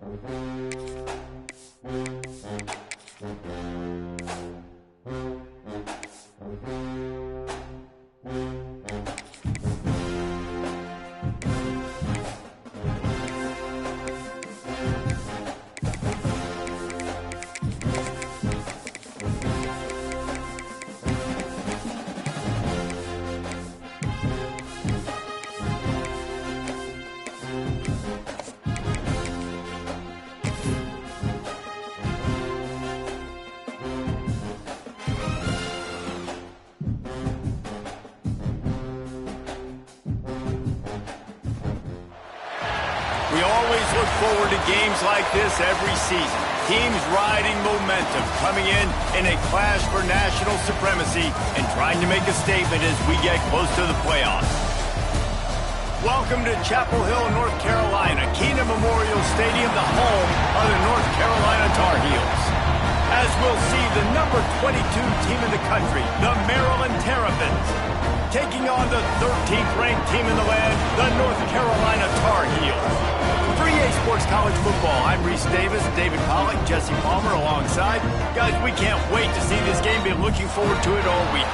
We always look forward to games like this every season. Teams riding momentum, coming in a clash for national supremacy and trying to make a statement as we get close to the playoffs. Welcome to Chapel Hill, North Carolina, Keenan Memorial Stadium, the home of the North Carolina Tar Heels. As we'll see, the number 22 team in the country, the Maryland Terrapins, taking on the 13th ranked team in the land, the North Carolina Tar Heels. 3A Sports College Football. I'm Reese Davis, David Pollack, Jesse Palmer alongside. Guys, we can't wait to see this game. Been looking forward to it all week.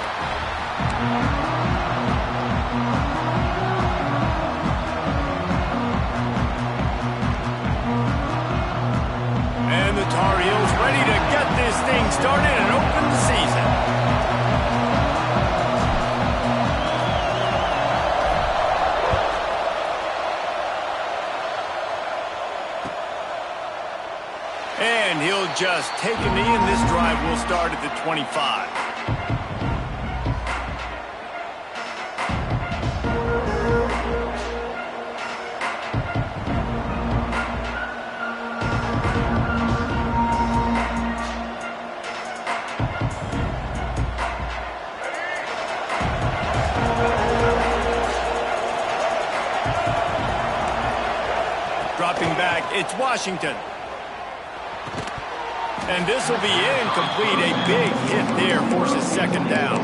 And the Tar Heels ready to get this thing started and open the season. And he'll just take a knee, and this drive will start at the 25. Dropping back, it's Washington. And this will be incomplete. A big hit there forces second down.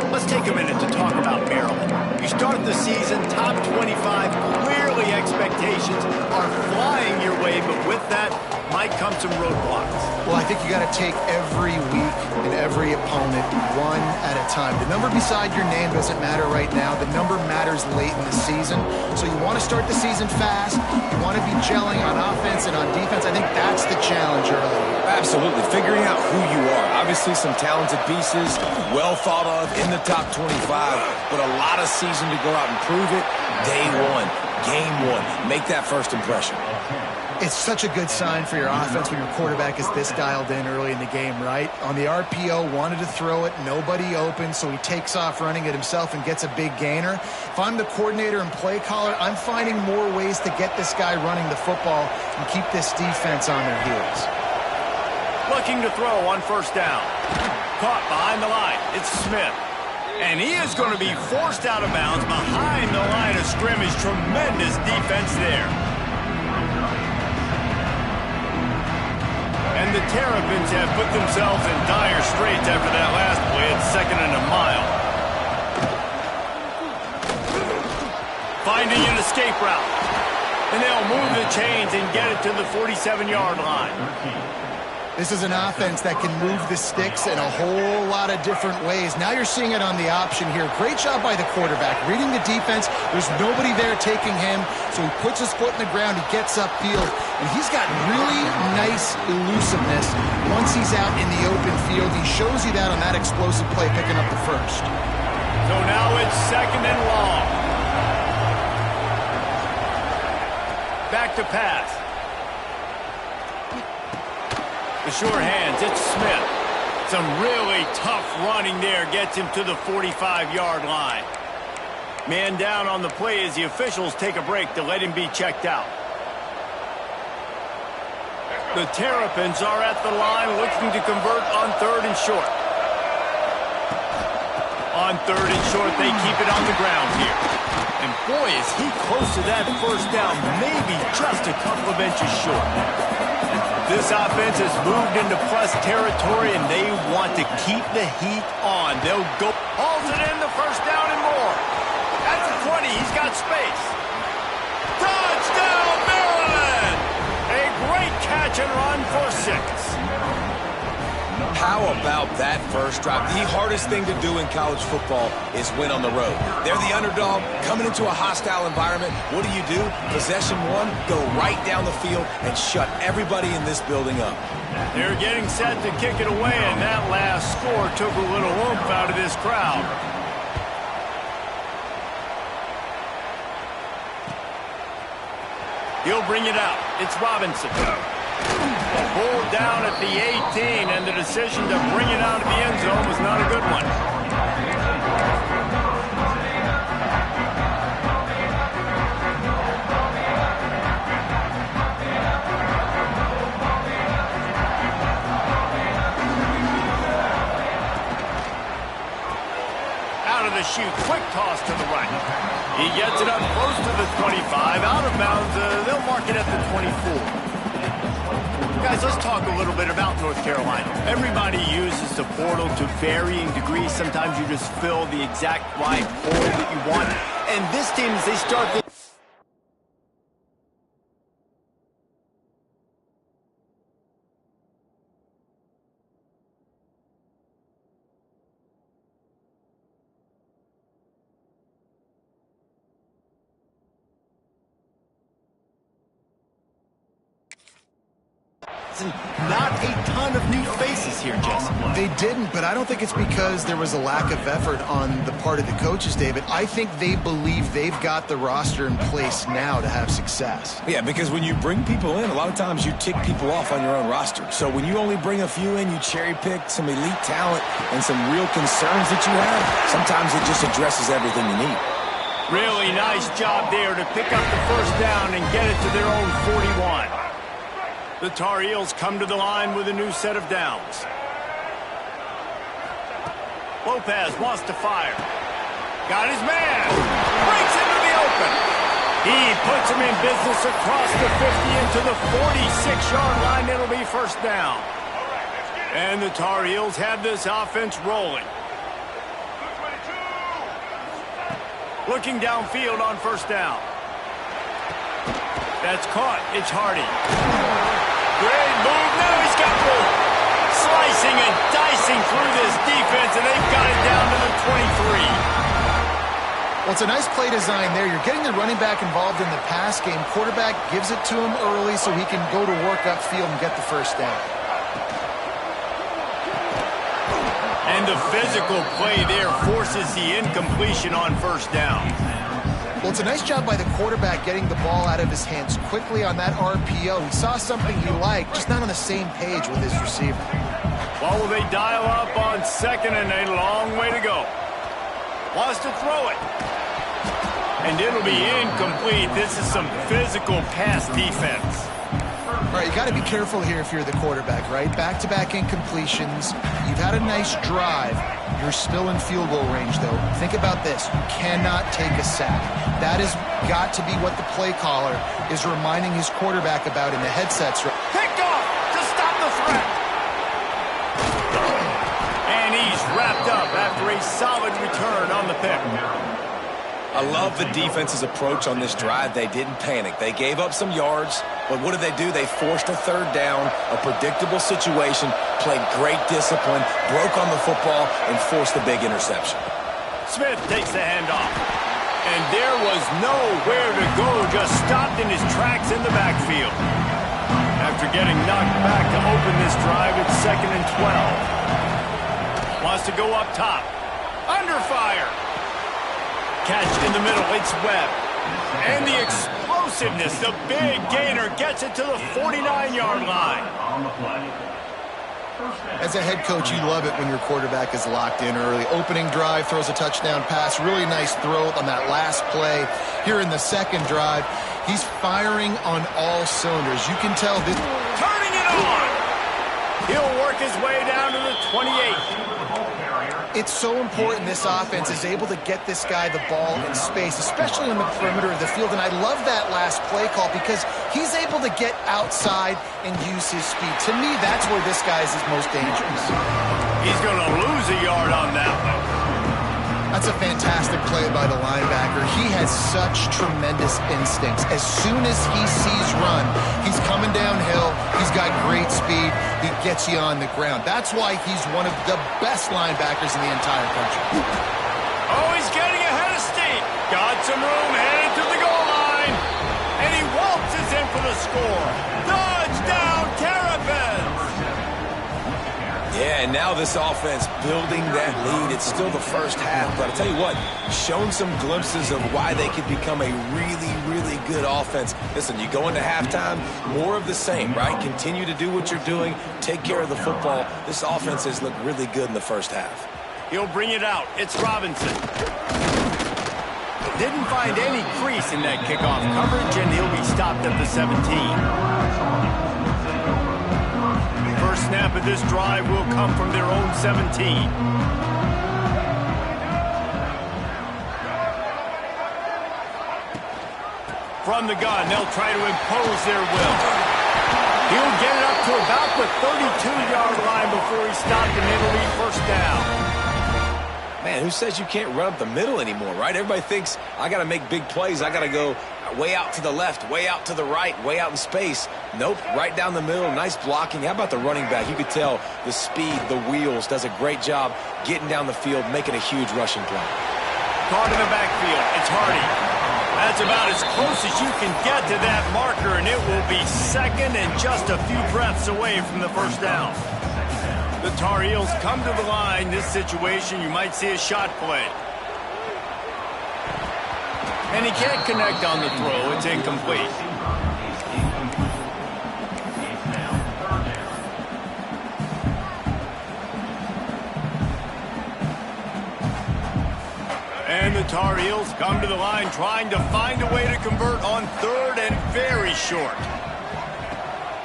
Let's take a minute to talk about Maryland. You start the season top 25. Clearly expectations are flying your way, but with that might come some roadblocks. Well, I think you got to take every week and every opponent one at a time. The number beside your name doesn't matter right now. The number matters late in the season. So you want to start the season fast. You want to be gelling on offense and on defense. I think that's the challenge early. Absolutely. Figuring out who you are. Obviously some talented pieces, well thought of in the top 25, but a lot of season to go out and prove it. Day one, game one. Make that first impression. It's such a good sign for your offense when your quarterback is this dialed in early in the game, right? On the RPO, wanted to throw it, nobody open, so he takes off running it himself and gets a big gainer. If I'm the coordinator and play caller, I'm finding more ways to get this guy running the football and keep this defense on their heels. Looking to throw on first down. Caught behind the line. It's Smith. And he is going to be forced out of bounds behind the line of scrimmage. Tremendous defense there. And the Terrapins have put themselves in dire straits after that last play. It's second and a mile. Finding an escape route. And they'll move the chains and get it to the 47-yard line. This is an offense that can move the sticks in a whole lot of different ways. Now you're seeing it on the option here. Great job by the quarterback. Reading the defense, there's nobody there taking him, so he puts his foot in the ground, he gets upfield, and he's got really nice elusiveness once he's out in the open field. He shows you that on that explosive play, picking up the first. So now it's second and long. Back to pass. The sure hands, it's Smith. Some really tough running there gets him to the 45-yard line. Man down on the play as the officials take a break to let him be checked out. The Terrapins are at the line looking to convert on third and short. On third and short, they keep it on the ground here. And boy, is he close to that first down, maybe just a couple of inches short. This offense has moved into plus territory, and they want to keep the heat on. They'll go. Hauls it in, the first down and more. At the 20, he's got space. Touchdown, Maryland! A run for 6. How about that first drive? The hardest thing to do in college football is win on the road. They're the underdog coming into a hostile environment. What do? Possession 1, go right down the field and shut everybody in this building up. They're getting set to kick it away, and that last score took a little oomph out of this crowd. He'll bring it out. It's Robinson. Pulled down at the 18, and the decision to bring it out of the end zone was not a good one. Out of the chute, quick toss to the right. He gets it up close to the 25, out of bounds. They'll mark it at the 24. Guys, let's talk a little bit about North Carolina. Everybody uses the portal to varying degrees. Sometimes you just fill the exact right hole that you want. And this team, as they start the not a ton of new faces here, Jesse. They didn't, but I don't think it's because there was a lack of effort on the part of the coaches, David. I think they believe they've got the roster in place now to have success. Yeah, because when you bring people in, a lot of times you tick people off on your own roster. So when you only bring a few in, you cherry-pick some elite talent and some real concerns that you have, sometimes it just addresses everything you need. Really nice job there to pick up the first down and get it to their own 41. The Tar Heels come to the line with a new set of downs. Lopez wants to fire. Got his man. Breaks into the open. He puts him in business across the 50 into the 46-yard line. It'll be first down. And the Tar Heels have this offense rolling. Looking downfield on first down. That's caught. It's Hardy. Great move. Now he's got room. Slicing and dicing through this defense, and they've got it down to the 23. Well, it's a nice play design there. You're getting the running back involved in the pass game. Quarterback gives it to him early so he can go to work upfield and get the first down. And the physical play there forces the incompletion on first down. Well, it's a nice job by the quarterback getting the ball out of his hands quickly on that RPO. He saw something he liked, just not on the same page with his receiver. Well, will they dial up on second and a long way to go? Wants to throw it. And it'll be incomplete. This is some physical pass defense. All right, you got to be careful here if you're the quarterback, right? Back-to-back incompletions. You've had a nice drive. You're still in field goal range, though. Think about this. You cannot take a sack. That has got to be what the play caller is reminding his quarterback about in the headsets. Picked off to stop the threat. And he's wrapped up after a solid return on the pick. I love the defense's approach on this drive. They didn't panic. They gave up some yards, but what did they do? They forced a third down, a predictable situation, played great discipline, broke on the football, and forced the big interception. Smith takes the handoff. And there was nowhere to go, just stopped in his tracks in the backfield. After getting knocked back to open this drive, it's 2nd and 12. Wants to go up top. Under fire. Catch in the middle, it's Webb. And the explosiveness, the big gainer gets it to the 49-yard line. As a head coach, you love it when your quarterback is locked in early. Opening drive, throws a touchdown pass. Really nice throw on that last play. Here in the second drive, he's firing on all cylinders. You can tell this. Turning it on! He'll work his way down to the 28. It's so important this offense is able to get this guy the ball in space, especially on the perimeter of the field. And I love that last play call because he's able to get outside and use his speed. To me, that's where this guy is most dangerous. He's going to lose a yard on that one. That's a fantastic play by the linebacker. He has such tremendous instincts. As soon as he sees run, he's coming downhill. He's He's got great speed. He gets you on the ground. That's why he's one of the best linebackers in the entire country. Oh, he's getting ahead of steam. Got some room, headed to the goal line. And he waltzes in for the score. Touchdown, Terrapins! Yeah, and now this offense building that lead. It's still the first half, but I'll tell you what, shown some glimpses of why they could become a really, really good offense. Listen, you go into halftime, more of the same, right? Continue to do what you're doing, take care of the football. This offense has looked really good in the first half. He'll bring it out. It's Robinson. Didn't find any crease in that kickoff coverage, and he'll be stopped at the 17. First snap of this drive will come from their own 17. From the gun, they'll try to impose their will. He'll get it up to about the 32-yard line before he's stopped, and it'll be first down. Man, who says you can't run up the middle anymore, right? Everybody thinks, I got to make big plays. I got to go way out to the left, way out to the right, way out in space. Nope, right down the middle, nice blocking. How about the running back? You could tell the speed, the wheels, does a great job getting down the field, making a huge rushing play. Caught in the backfield, it's Hardy. That's about as close as you can get to that marker, and it will be second and just a few breaths away from the first down. The Tar Heels come to the line. This situation, you might see a shot play. And he can't connect on the throw. It's incomplete. And the Tar Heels come to the line trying to find a way to convert on third and very short.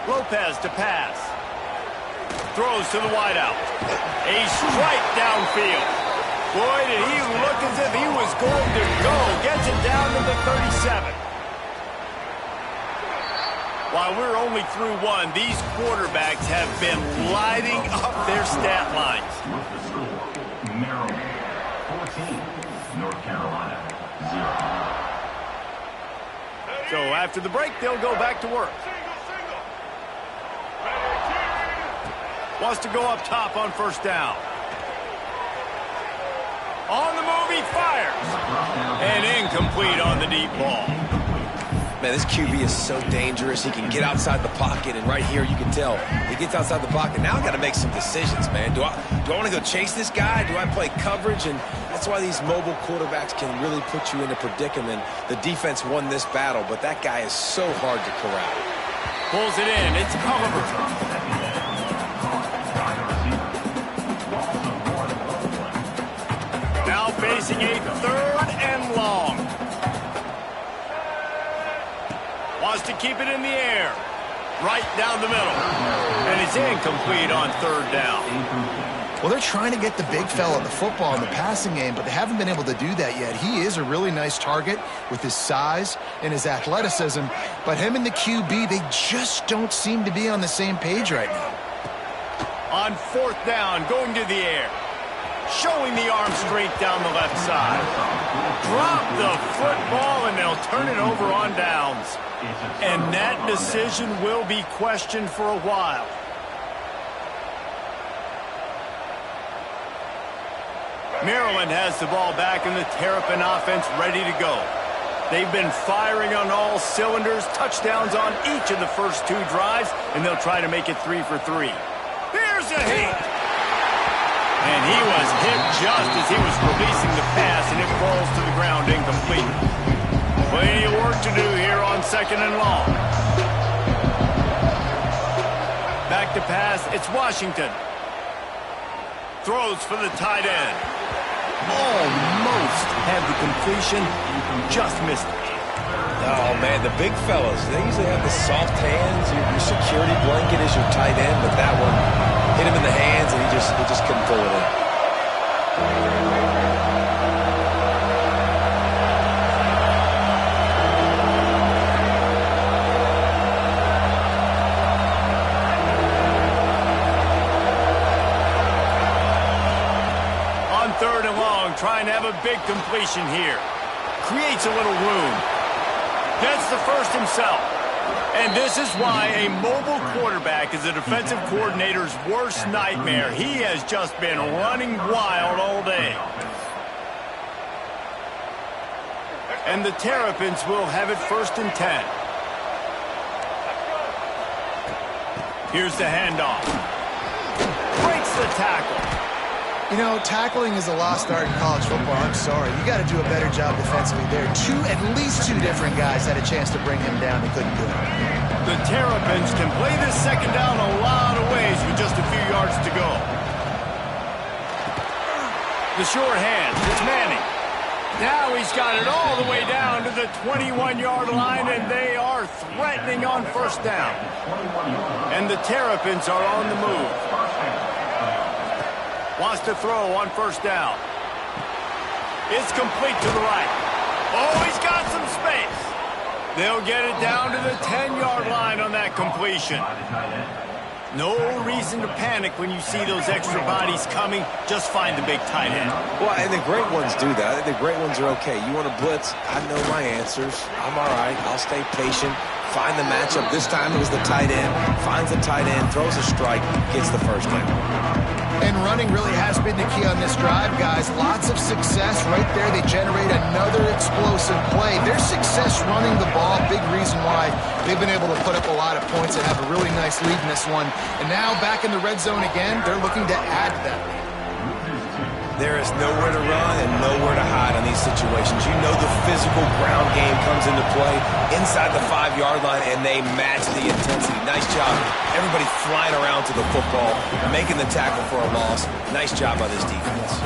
Lopez to pass. Throws to the wideout. A strike downfield. Boy, did he look as if he was going to go. Gets it down to the 37. While we're only through one, these quarterbacks have been lighting up their stat lines. Maryland, 14. North Carolina, 0. So after the break, they'll go back to work. Wants to go up top on first down. On the move, he fires. And incomplete on the deep ball. Man, this QB is so dangerous. He can get outside the pocket, and right here you can tell he gets outside the pocket. Now I got to make some decisions, man. Do I want to go chase this guy? Do I play coverage? And that's why these mobile quarterbacks can really put you in a predicament. The defense won this battle, but that guy is so hard to corral. Pulls it in. It's Culliver. Facing a third and long. Wants to keep it in the air. Right down the middle. And it's incomplete on third down. Well, they're trying to get the big fella the football in the passing game, but they haven't been able to do that yet. He is a really nice target with his size and his athleticism, but him and the QB, they just don't seem to be on the same page right now. On fourth down, going to the air. Showing the arm strength down the left side. Drop the football, and they'll turn it over on downs. And that decision will be questioned for a while. Maryland has the ball back, and the Terrapin offense ready to go. They've been firing on all cylinders, touchdowns on each of the first two drives, and they'll try to make it 3 for 3. Here's a hit. And he was hit just as he was releasing the pass, and it falls to the ground incomplete. Plenty of work to do here on second and long. Back to pass, it's Washington. Throws for the tight end. Almost had the completion, just missed it. Oh, man, the big fellas, they usually have the soft hands. Your security blanket is your tight end, but that one hit him in the hands, and he just couldn't pull it in. On third and long, trying to have a big completion here. Creates a little room. Gets the first himself. And this is why a mobile quarterback is a defensive coordinator's worst nightmare. He has just been running wild all day. And the Terrapins will have it 1st and 10. Here's the handoff. Breaks the tackle. You know, tackling is a lost art in college football. I'm sorry. You got to do a better job defensively there. At least two different guys had a chance to bring him down. They couldn't do it. The Terrapins can play this second down a lot of ways with just a few yards to go. The short hand. It's Manning. Now he's got it all the way down to the 21-yard line, and they are threatening on 1st down. And the Terrapins are on the move. Wants to throw on 1st down. It's complete to the right. Oh, he's got some space. They'll get it down to the 10-yard line on that completion. No reason to panic when you see those extra bodies coming. Just find the big tight end. Well, and the great ones do that. I think the great ones are okay. You want to blitz? I know my answers. I'm all right. I'll stay patient. Find the matchup. This time it was the tight end. Finds the tight end, throws a strike, gets the 1st down. And running really has been the key on this drive, guys. Lots of success right there. They generate another explosive play. Their success running the ball, big reason why they've been able to put up a lot of points and have a really nice lead in this one. And now back in the red zone again, they're looking to add to that lead. There is nowhere to run and nowhere to hide on these situations. You know the physical ground game comes into play inside the 5-yard line, and they match the intensity. Nice job. Everybody flying around to the football, making the tackle for a loss. Nice job by this defense.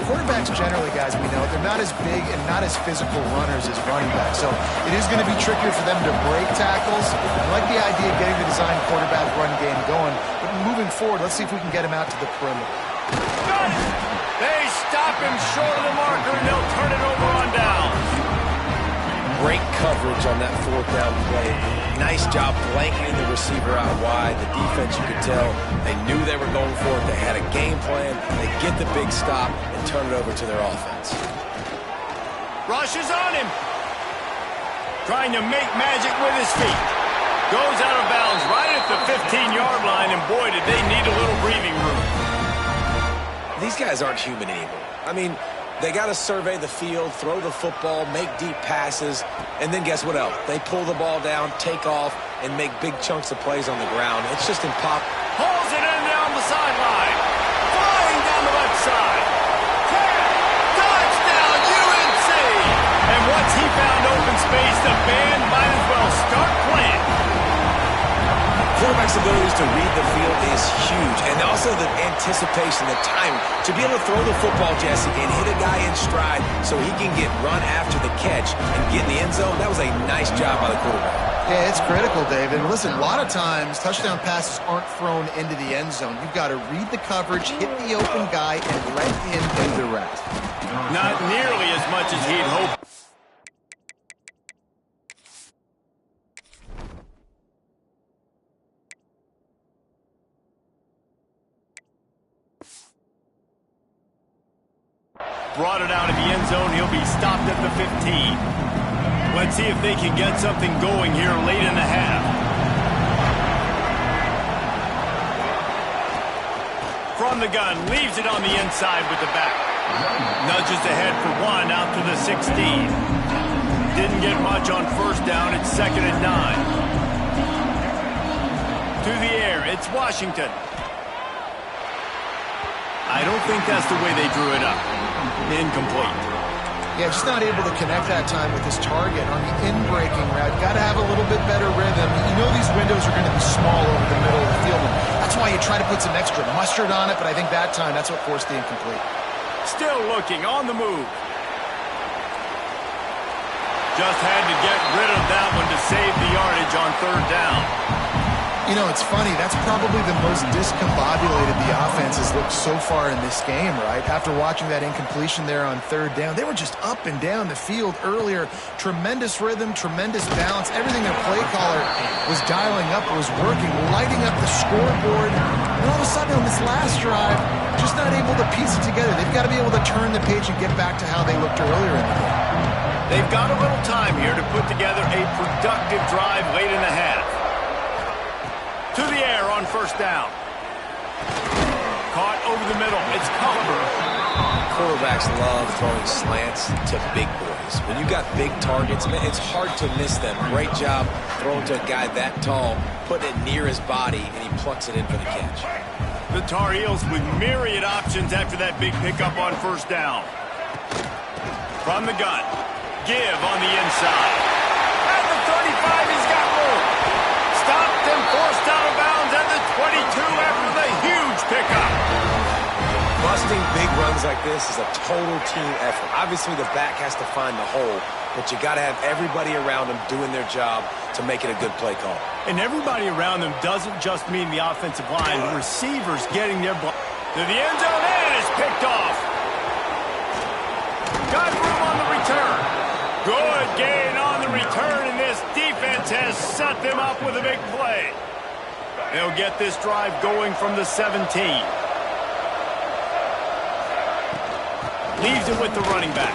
Quarterbacks generally, guys, we know, they're not as big and not as physical runners as running backs. So it is going to be trickier for them to break tackles. I like the idea of getting the design quarterback run game going. But moving forward, let's see if we can get him out to the perimeter. Got it! They stop him short of the marker, and they'll turn it over on downs. Great coverage on that 4th down play. Nice job blanketing the receiver out wide. The defense, you could tell, they knew they were going for it. They had a game plan. They get the big stop and turn it over to their offense. Rush is on him. Trying to make magic with his feet. Goes out of bounds right at the 15-yard line, and boy, did they need a little breathing room. These guys aren't human anymore. I mean, they got to survey the field, throw the football, make deep passes, and then guess what else? They pull the ball down, take off, and make big chunks of plays on the ground. It's just impossible. Pulls it in down the sideline. Flying down the left side. Touchdown, UNC! And once he found open space, the band might as well start playing. Quarterback's abilities to read the field is huge, and also the anticipation, the time to be able to throw the football, Jesse, and hit a guy in stride so he can get run after the catch and get in the end zone. That was a nice job by the quarterback. Yeah, it's critical, David. And listen, a lot of times touchdown passes aren't thrown into the end zone. You've got to read the coverage, hit the open guy, and let him do the rest. Not nearly as much as he'd hoped. Brought it out of the end zone. He'll be stopped at the 15. Let's see if they can get something going here late in the half. From the gun, leaves it on the inside with the back. Nudges ahead for 1 out to the 16. Didn't get much on 1st down. It's 2nd and 9. To the air, it's Washington. I don't think that's the way they drew it up. Incomplete. Yeah, just not able to connect that time with his target on the in-breaking route. Got to have a little bit better rhythm. You know these windows are going to be small over the middle of the field. And that's why you try to put some extra mustard on it, but I think that time that's what forced the incomplete. Still looking, on the move. Just had to get rid of that one to save the yardage on 3rd down. You know, it's funny. That's probably the most discombobulated the offense has looked so far in this game, right? After watching that incompletion there on 3rd down, they were just up and down the field earlier. Tremendous rhythm, tremendous balance. Everything their play caller was dialing up was working, lighting up the scoreboard. And all of a sudden on this last drive, just not able to piece it together. They've got to be able to turn the page and get back to how they looked earlier in the game. They've got a little time here to put together a productive drive late in the half. To the air on first down. Caught over the middle. It's Culver. Quarterbacks love throwing slants to big boys. When you got big targets, man, it's hard to miss them. Great job throwing to a guy that tall, putting it near his body, and he plucks it in for the catch. The Tar Heels with myriad options after that big pickup on first down. From the gun. Give on the inside. At the 35, he's got room. Stopped and forced out of bounds at the 22 after the huge pickup. Busting big runs like this is a total team effort. Obviously, the back has to find the hole, but you got to have everybody around them doing their job to make it a good play call. And everybody around them doesn't just mean the offensive line. The receivers getting their ball to the end zone, and it's picked off. Got room on the return. Good gain on the return, and this defense has set them up with a big play. They'll get this drive going from the 17. Leaves it with the running back.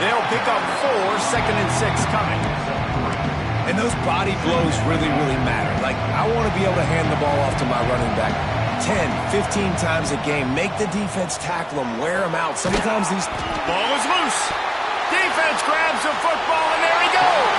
They'll pick up 4, 2nd and 6 coming. And those body blows really, really matter. Like, I want to be able to hand the ball off to my running back 10, 15 times a game. Make the defense tackle them, wear them out. Sometimes these... Ball is loose. Defense grabs the football, and there he goes.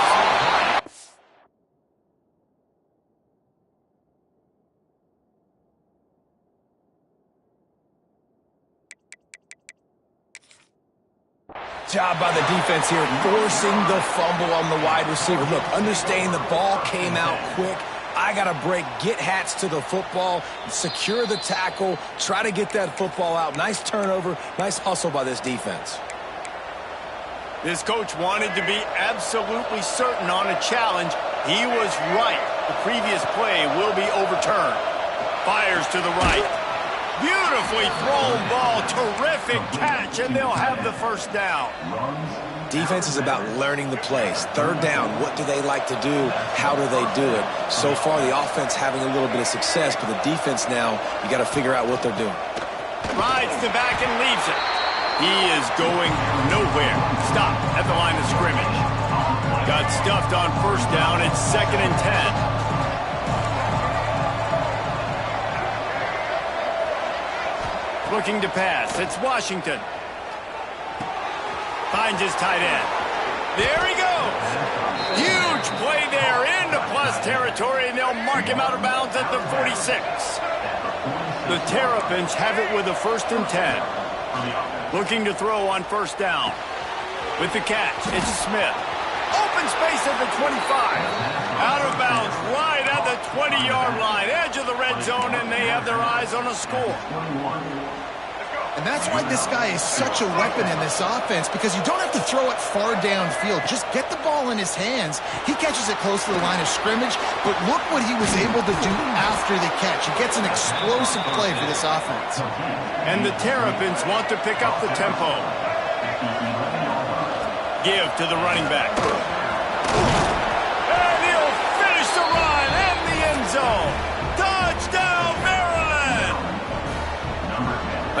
Job by the defense here, forcing the fumble on the wide receiver. Look, understanding the ball came out quick. I got to break, get hats to the football, secure the tackle, try to get that football out. Nice turnover, nice hustle by this defense. This coach wanted to be absolutely certain on a challenge. He was right. The previous play will be overturned. Fires to the right. Beautifully thrown ball. Terrific catch, and they'll have the first down. Defense is about learning the plays. Third down, what do they like to do? How do they do it? So far, the offense having a little bit of success, but the defense now, you got to figure out what they're doing. Rides the back and leaves it. He is going nowhere. Stop at the line of scrimmage. Got stuffed on first down. It's 2nd and 10. Looking to pass. It's Washington. Finds his tight end. There he goes. Huge play there into plus territory, and they'll mark him out of bounds at the 46. The Terrapins have it with a 1st and 10. Looking to throw on first down. With the catch, it's Smith. Open space at the 25. Out of bounds right at the 20-yard line. Edge of the red zone, and they have their eyes on a score. And that's why this guy is such a weapon in this offense, because you don't have to throw it far downfield. Just get the ball in his hands. He catches it close to the line of scrimmage, but look what he was able to do after the catch. He gets an explosive play for this offense. And the Terrapins want to pick up the tempo. Give to the running back. And he'll finish the run in the end zone. Touchdown, Maryland!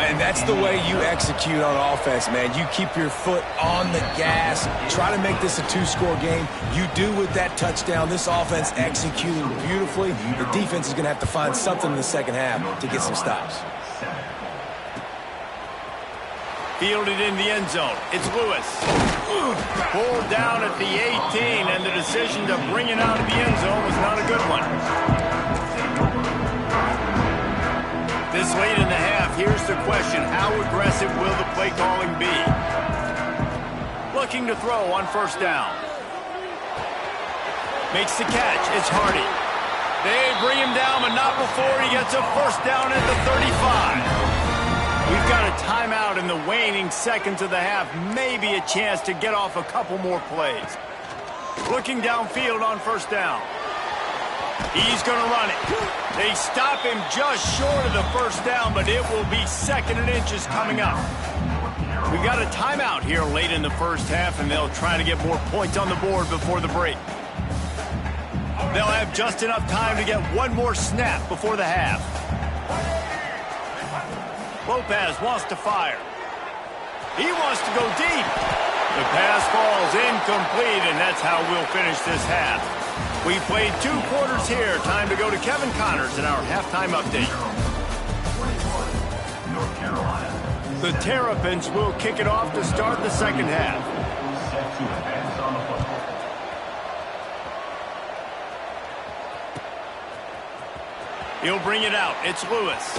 And that's the way you execute on offense, man. You keep your foot on the gas. Try to make this a 2-score game. You do with that touchdown. This offense executing beautifully. The defense is going to have to find something in the second half to get some stops. Fielded in the end zone. It's Lewis. Pulled down at the 18, and the decision to bring it out of the end zone was not a good one. This late in the half, here's the question. How aggressive will the play calling be? Looking to throw on first down. Makes the catch. It's Hardy. They bring him down, but not before he gets a first down at the 35. We've got a timeout in the waning seconds of the half. Maybe a chance to get off a couple more plays. Looking downfield on first down. He's going to run it. They stop him just short of the first down, but it will be 2nd and inches coming up. We've got a timeout here late in the first half, and they'll try to get more points on the board before the break. They'll have just enough time to get one more snap before the half. Lopez wants to fire. He wants to go deep. The pass falls incomplete, and that's how we'll finish this half. We played 2 quarters here. Time to go to Kevin Connors in our halftime update. North Carolina. The Terrapins will kick it off to start the second half. Set to advance on the football. He'll bring it out. It's Lewis.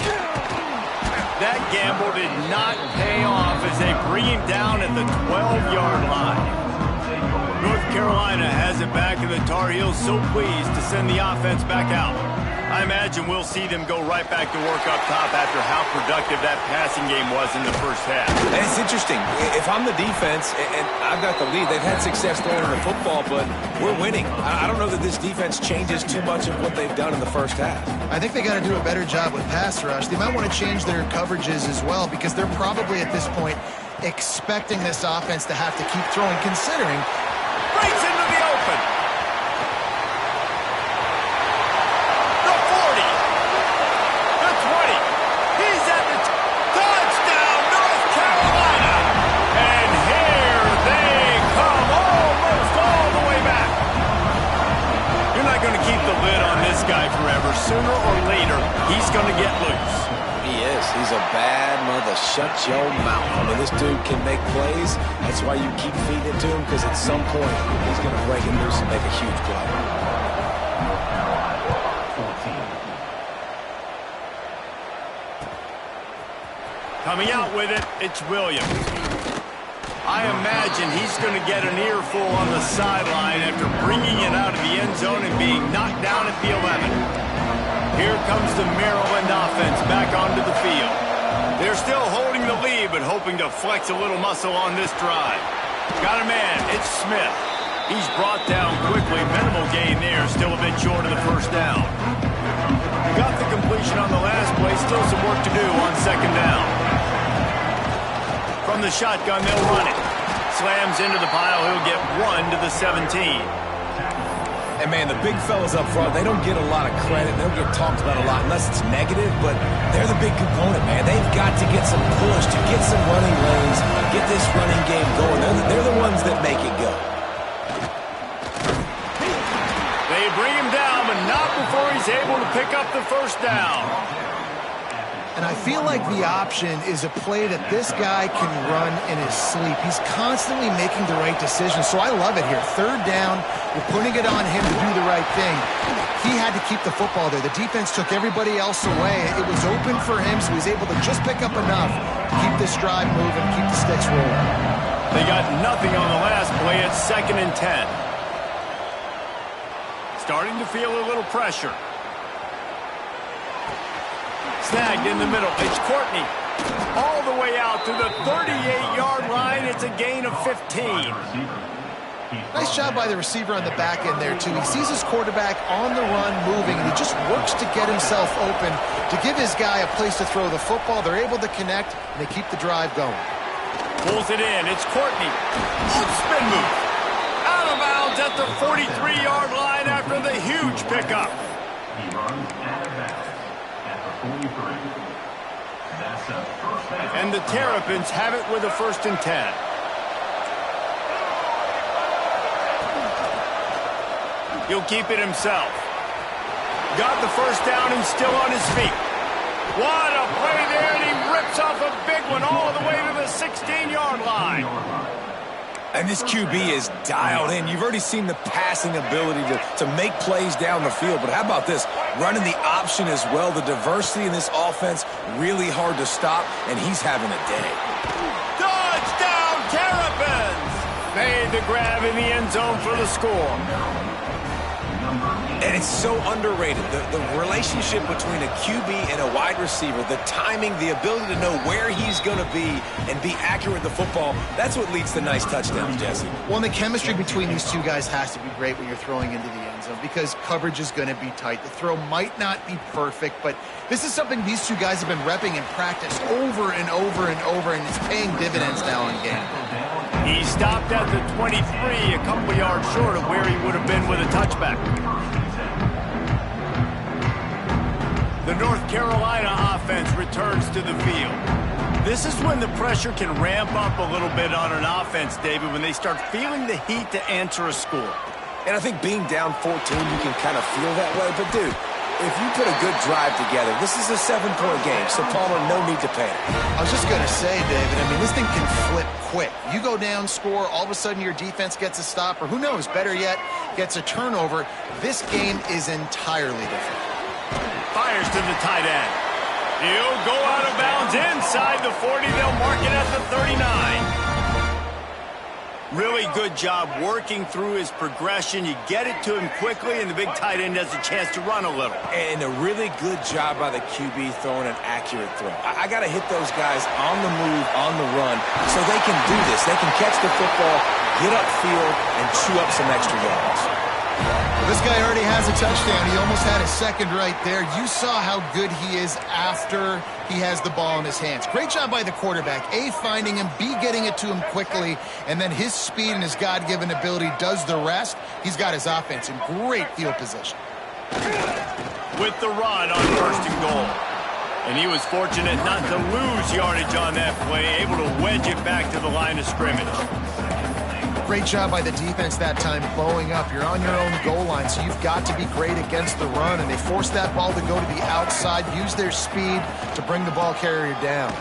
That gamble did not pay off as they bring him down at the 12-yard line. North Carolina has it back, and the Tar Heels so pleased to send the offense back out. I imagine we'll see them go right back to work up top after how productive that passing game was in the first half. And it's interesting. If I'm the defense and I've got the lead, they've had success throwing the football, but we're winning. I don't know that this defense changes too much of what they've done in the first half. I think they got to do a better job with pass rush. They might want to change their coverages as well, because they're probably at this point expecting this offense to have to keep throwing, considering breaks into the open. The 40. The 20. He's at the touchdown, North Carolina. And here they come, almost all the way back. You're not going to keep the lid on this guy forever. Sooner or later, he's going to get loose. He is. He's a bad mother. Shut your mouth. I mean, this dude can make plays. That's why you keep feeding it to him, because at some point, he's going to break it loose and make a huge play. North Carolina, 14. Coming out with it, it's Williams. I imagine he's going to get an earful on the sideline after bringing it out of the end zone and being knocked down at the 11. Here comes the Maryland offense back onto the field. They're still holding the lead, but hoping to flex a little muscle on this drive. Got a man, it's Smith. He's brought down quickly. Minimal gain there, still a bit short of the first down. Got the completion on the last play, still some work to do on second down. From the shotgun, they'll run it. Slams into the pile, he'll get 1 to the 17. And, man, the big fellas up front, they don't get a lot of credit. They don't get talked about a lot unless it's negative, but they're the big component, man. They've got to get some push, to get some running lanes, get this running game going. They're the ones that make it go. They bring him down, but not before he's able to pick up the first down. And I feel like the option is a play that this guy can run in his sleep. He's constantly making the right decision, so I love it here. Third down, you're putting it on him to do the right thing. He had to keep the football there. The defense took everybody else away. It was open for him, so he was able to just pick up enough to keep this drive moving, keep the sticks rolling. They got nothing on the last play. It's 2nd and 10. Starting to feel a little pressure. Snagged in the middle. It's Courtney. All the way out to the 38-yard line. It's a gain of 15. Nice job by the receiver on the back end there, too. He sees his quarterback on the run moving, and he just works to get himself open to give his guy a place to throw the football. They're able to connect, and they keep the drive going. Pulls it in. It's Courtney. Spin move. Out of bounds at the 43-yard line after the huge pickup. He runs out of bounds at the 43. That's a first down. And the Terrapins have it with a 1st and 10. He'll keep it himself. Got the first down and still on his feet. What a play there, and he rips off a big one all the way to the 16-yard line. And this QB is dialed in. You've already seen the passing ability to make plays down the field. But how about this? Running the option as well. The diversity in this offense, really hard to stop, and he's having a day. Touchdown, Terrapins! Made the grab in the end zone for the score. And it's so underrated. The relationship between a QB and a wide receiver, the timing, the ability to know where he's going to be and be accurate with the football, that's what leads to nice touchdowns, Jesse. Well, and the chemistry between these two guys has to be great when you're throwing into the end zone, because coverage is going to be tight. The throw might not be perfect, but this is something these two guys have been repping in practice over and over and over, and it's paying dividends now in game. He stopped at the 23, a couple yards short of where he would have been with a touchback. The North Carolina offense returns to the field. This is when the pressure can ramp up a little bit on an offense, David, when they start feeling the heat to answer a score. And I think being down 14, you can kind of feel that way. But, dude, if you put a good drive together, this is a 7-point game, so Palmer, no need to panic. I was just going to say, David, I mean, this thing can flip quick. You go down, score, all of a sudden your defense gets a stop, or who knows, better yet, gets a turnover. This game is entirely different. Fires to the tight end. He'll go out of bounds inside the 40. They'll mark it at the 39. Really good job working through his progression. You get it to him quickly, and the big tight end has a chance to run a little. And a really good job by the QB throwing an accurate throw. I got to hit those guys on the move, on the run, so they can do this. They can catch the football, get upfield, and chew up some extra yards. Well, this guy already has a touchdown. He almost had a second right there. You saw how good he is after he has the ball in his hands. Great job by the quarterback. A, finding him, B, getting it to him quickly, and then his speed and his God-given ability does the rest. He's got his offense in great field position. With the run on 1st and goal. And he was fortunate not to lose yardage on that play, able to wedge it back to the line of scrimmage. Great job by the defense that time, bowing up. You're on your own goal line, so you've got to be great against the run, and they forced that ball to go to the outside, use their speed to bring the ball carrier down.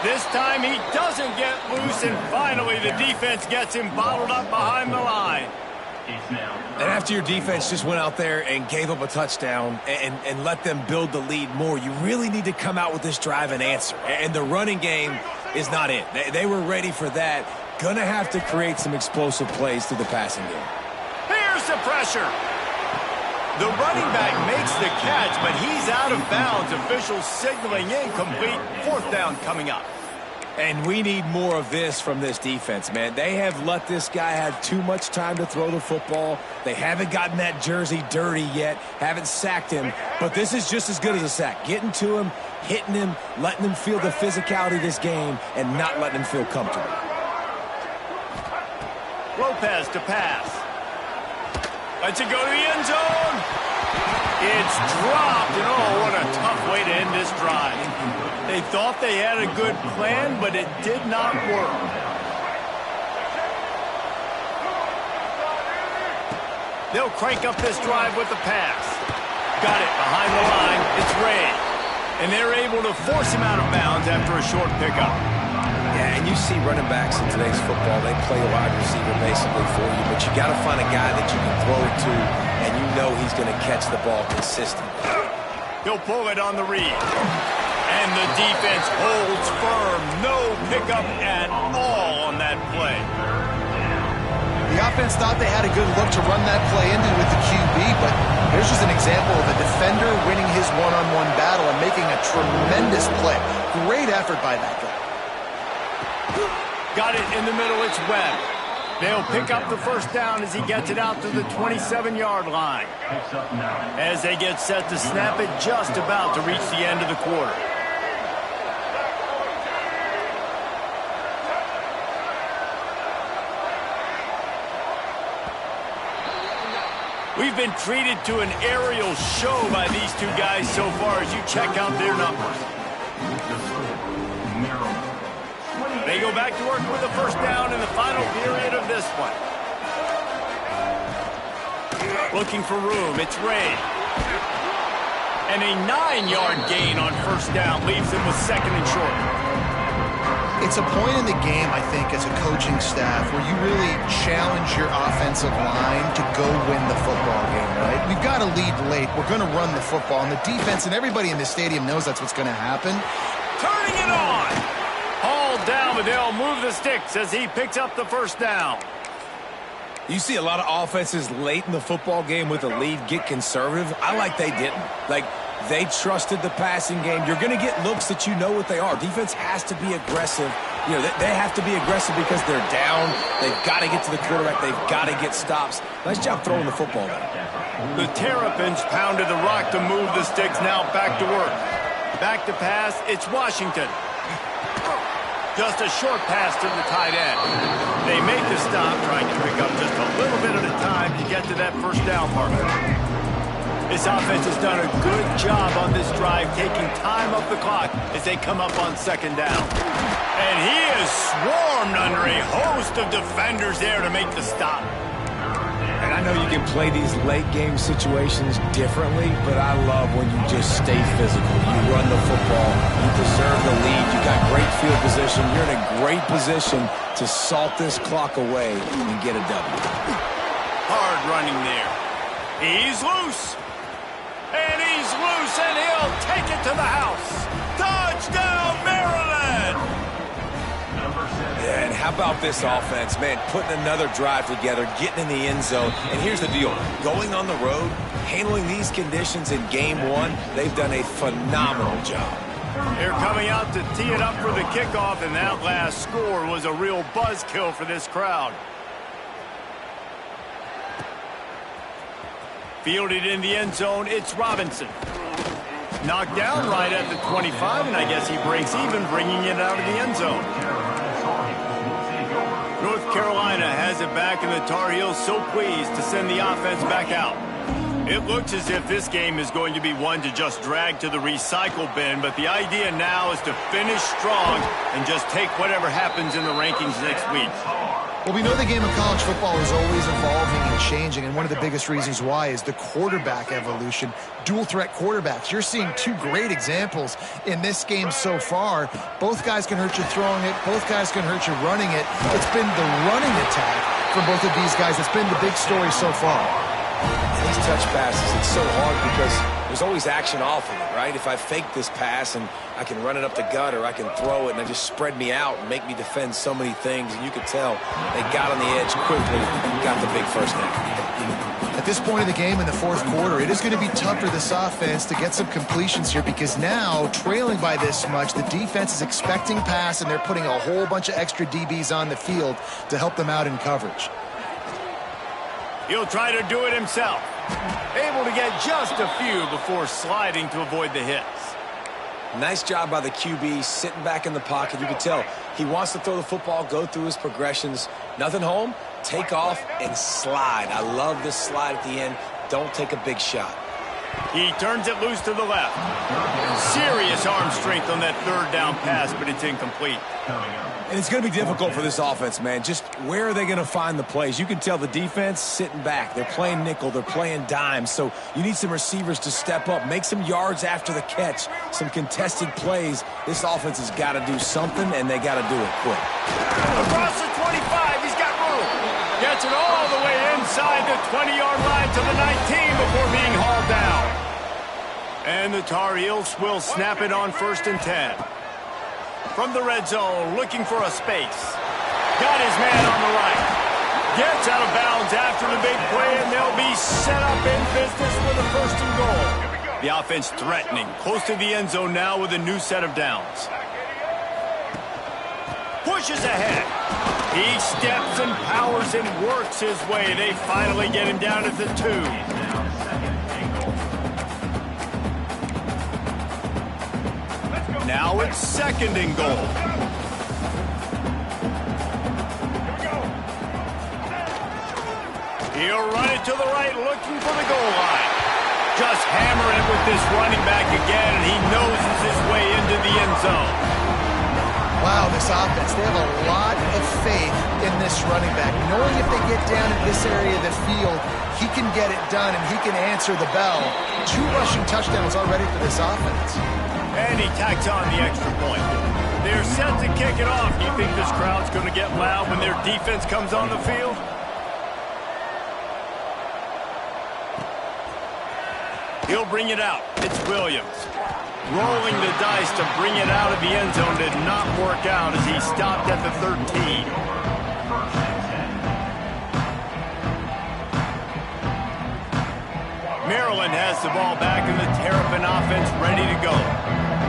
This time he doesn't get loose, and finally the defense gets him bottled up behind the line. And after your defense just went out there and gave up a touchdown and let them build the lead more, you really need to come out with this drive and answer. And the running game is not it. They were ready for that. Gonna have to create some explosive plays through the passing game. Here's the pressure. The running back makes the catch, but he's out of bounds. Officials signaling incomplete. 4th down coming up. And we need more of this from this defense, man. They have let this guy have too much time to throw the football. They haven't gotten that jersey dirty yet, haven't sacked him. But this is just as good as a sack. Getting to him, hitting him, letting him feel the physicality of this game, and not letting him feel comfortable. Lopez to pass. Lets it go to the end zone. It's dropped, and oh, what a tough way to end this drive. They thought they had a good plan, but it did not work. They'll crank up this drive with the pass. Got it behind the line. It's Ray. And they're able to force him out of bounds after a short pickup. Yeah, and you see running backs in today's football, they play a wide receiver basically for you, but you got to find a guy that you can throw it to, and you know he's going to catch the ball consistently. He'll pull it on the read. And the defense holds firm. No pickup at all on that play. The offense thought they had a good look to run that play into with the QB, but here's just an example of a defender winning his one-on-one battle and making a tremendous play. Great effort by that guy. Got it in the middle, it's Webb. They'll pick up the 1st down as he gets it out to the 27-yard line. As they get set to snap it, just about to reach the end of the quarter. We've been treated to an aerial show by these two guys so far as you check out their numbers. They go back to work with a 1st down in the final period of this one. Looking for room, it's Ray. And a 9-yard gain on 1st down leaves him with 2nd and short. It's a point in the game, I think, as a coaching staff where you really challenge your offensive line to go win the football game, right? We've got to lead late. We're going to run the football, and the defense and everybody in the stadium knows that's what's going to happen. Turning it on. Hauled down, but they'll move the sticks as he picks up the 1st down. You see a lot of offenses late in the football game with a lead get conservative. I like they didn't. Like, they trusted the passing game. You're going to get looks that you know what they are. Defense has to be aggressive. You know, they have to be aggressive because they're down. They've got to get to the quarterback. They've got to get stops. Nice job throwing the football there. The Terrapins pounded the rock to move the sticks. Now back to work. Back to pass. It's Washington. Just a short pass to the tight end. They make the stop, trying to pick up just a little bit at a time to get to that 1st down marker. This offense has done a good job on this drive, taking time off the clock as they come up on second down. And he is swarmed under a host of defenders there to make the stop. And I know you can play these late-game situations differently, but I love when you just stay physical. You run the football. You preserve the lead. You got great field position. You're in a great position to salt this clock away and get a W. Hard running there. He's loose. And he's loose, and he'll take it to the house. Touchdown, Maryland! Yeah, and how about this offense, man, putting another drive together, getting in the end zone. And here's the deal. Going on the road, handling these conditions in game one, they've done a phenomenal job. They're coming out to tee it up for the kickoff, and that last score was a real buzzkill for this crowd. Fielded in the end zone, it's Robinson. Knocked down right at the 25, and I guess he breaks even, bringing it out of the end zone. North Carolina has it back, and the Tar Heels so pleased to send the offense back out. It looks as if this game is going to be one to just drag to the recycle bin, but the idea now is to finish strong and just take whatever happens in the rankings next week. Well, we know the game of college football is always evolving and changing, and one of the biggest reasons why is the quarterback evolution. Dual-threat quarterbacks. You're seeing two great examples in this game so far. Both guys can hurt you throwing it. Both guys can hurt you running it. It's been the running attack for both of these guys that's been the big story so far. These touch passes, it's so hard because there's always action off of it, right? If I fake this pass and I can run it up the gut or I can throw it and it just spread me out and make me defend so many things, and you could tell they got on the edge quickly and got the big first down. At this point of the game in the fourth quarter, it is going to be tough for this offense to get some completions here because now, trailing by this much, the defense is expecting pass and they're putting a whole bunch of extra DBs on the field to help them out in coverage. He'll try to do it himself. Able to get just a few before sliding to avoid the hits. Nice job by the QB, sitting back in the pocket. You can tell he wants to throw the football, go through his progressions. Nothing home, take off, and slide. I love this slide at the end. Don't take a big shot. He turns it loose to the left. Serious arm strength on that third down pass, but it's incomplete. And it's going to be difficult for this offense, man. Just where are they going to find the plays? You can tell the defense sitting back. They're playing nickel. They're playing dime. So you need some receivers to step up, make some yards after the catch, some contested plays. This offense has got to do something, and they got to do it quick. Across the 25, he's got room. Gets it all the way inside the 20-yard line to the 19 before being hauled down. And the Tar Heels will snap it on 1st and 10. From the red zone, looking for a space. Got his man on the right. Gets out of bounds after the big play, and they'll be set up in business with a 1st and goal. The offense threatening, close to the end zone now with a new set of downs. Pushes ahead. He steps and powers and works his way. They finally get him down at the 2. Now it's 2nd and goal. He'll run it to the right, looking for the goal line. Just hammering it with this running back again, and he noses his way into the end zone. Wow, this offense, they have a lot of faith in this running back. Knowing if they get down in this area of the field, he can get it done and he can answer the bell. 2 rushing touchdowns already for this offense. And he tacks on the extra point. They're set to kick it off. Do you think this crowd's going to get loud when their defense comes on the field? He'll bring it out. It's Williams. Rolling the dice to bring it out of the end zone did not work out as he stopped at the 13. Maryland has the ball back and the Terrapin offense ready to go.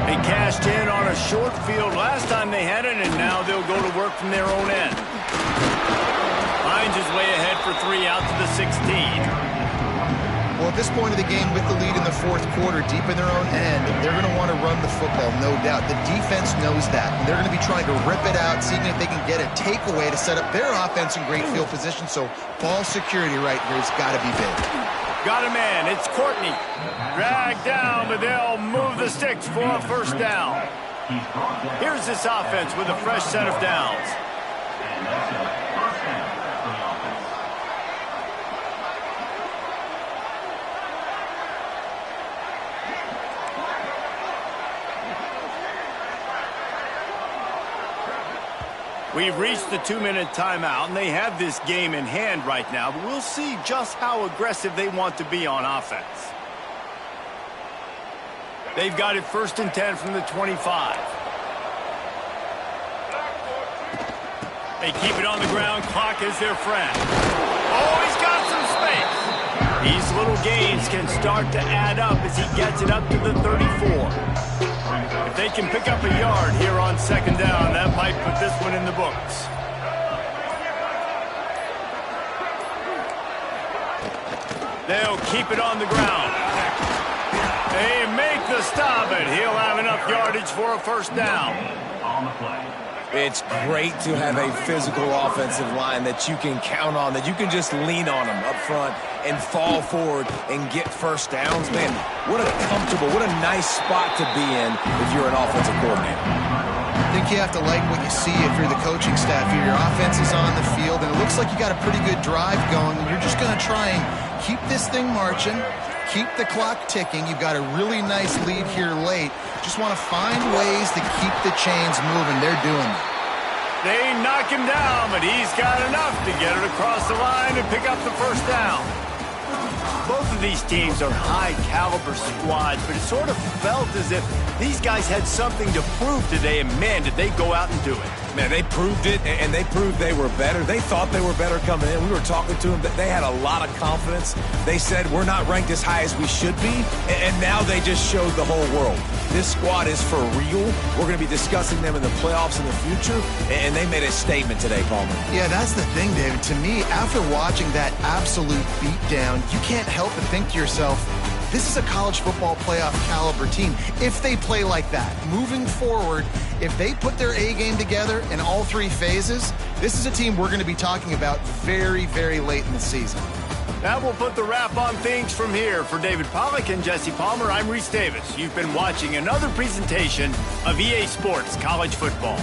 They cashed in on a short field last time they had it, and now they'll go to work from their own end. Finds his way ahead for 3 out to the 16. Well, at this point of the game, with the lead in the fourth quarter, deep in their own end, they're going to want to run the football, no doubt. The defense knows that. And they're going to be trying to rip it out, seeing if they can get a takeaway to set up their offense in great field position. So ball security right here has got to be big. Got a man. It's Courtney. Dragged down, but they'll move the sticks for a first down. Here's this offense with a fresh set of downs. And that's a first down for the offense. We've reached the 2-minute timeout, and they have this game in hand right now, but we'll see just how aggressive they want to be on offense. They've got it 1st and 10 from the 25. They keep it on the ground. Clock is their friend. Oh, he's got some space. These little gains can start to add up as he gets it up to the 34. If they can pick up a yard here on 2nd down, that might put this one in the books. They'll keep it on the ground. They make the stop, and he'll have enough yardage for a first down. On the play. It's great to have a physical offensive line that you can count on, that you can just lean on them up front and fall forward and get first downs. Man, what a comfortable, what a nice spot to be in if you're an offensive coordinator. I think you have to like what you see if you're the coaching staff here. Your offense is on the field, and it looks like you got a pretty good drive going, and you're just going to try and keep this thing marching, keep the clock ticking. You've got a really nice lead here late. Just want to find ways to keep the chains moving. They're doing it. They knock him down, but he's got enough to get it across the line and pick up the first down. Both of these teams are high-caliber squads, but it sort of felt as if these guys had something to prove today, and man, did they go out and do it. Man, they proved it, and they proved they were better. They thought they were better coming in. We were talking to them. They had a lot of confidence. They said, we're not ranked as high as we should be, and now they just showed the whole world. This squad is for real. We're going to be discussing them in the playoffs in the future, and they made a statement today, Palmer. Yeah, that's the thing, David. To me, after watching that absolute beatdown, you can't help but think to yourself, this is a college football playoff caliber team. If they play like that, moving forward, if they put their A game together in all 3 phases, this is a team we're going to be talking about very, very late in the season. That will put the wrap on things from here. For David Pollack and Jesse Palmer, I'm Reese Davis. You've been watching another presentation of EA Sports College Football.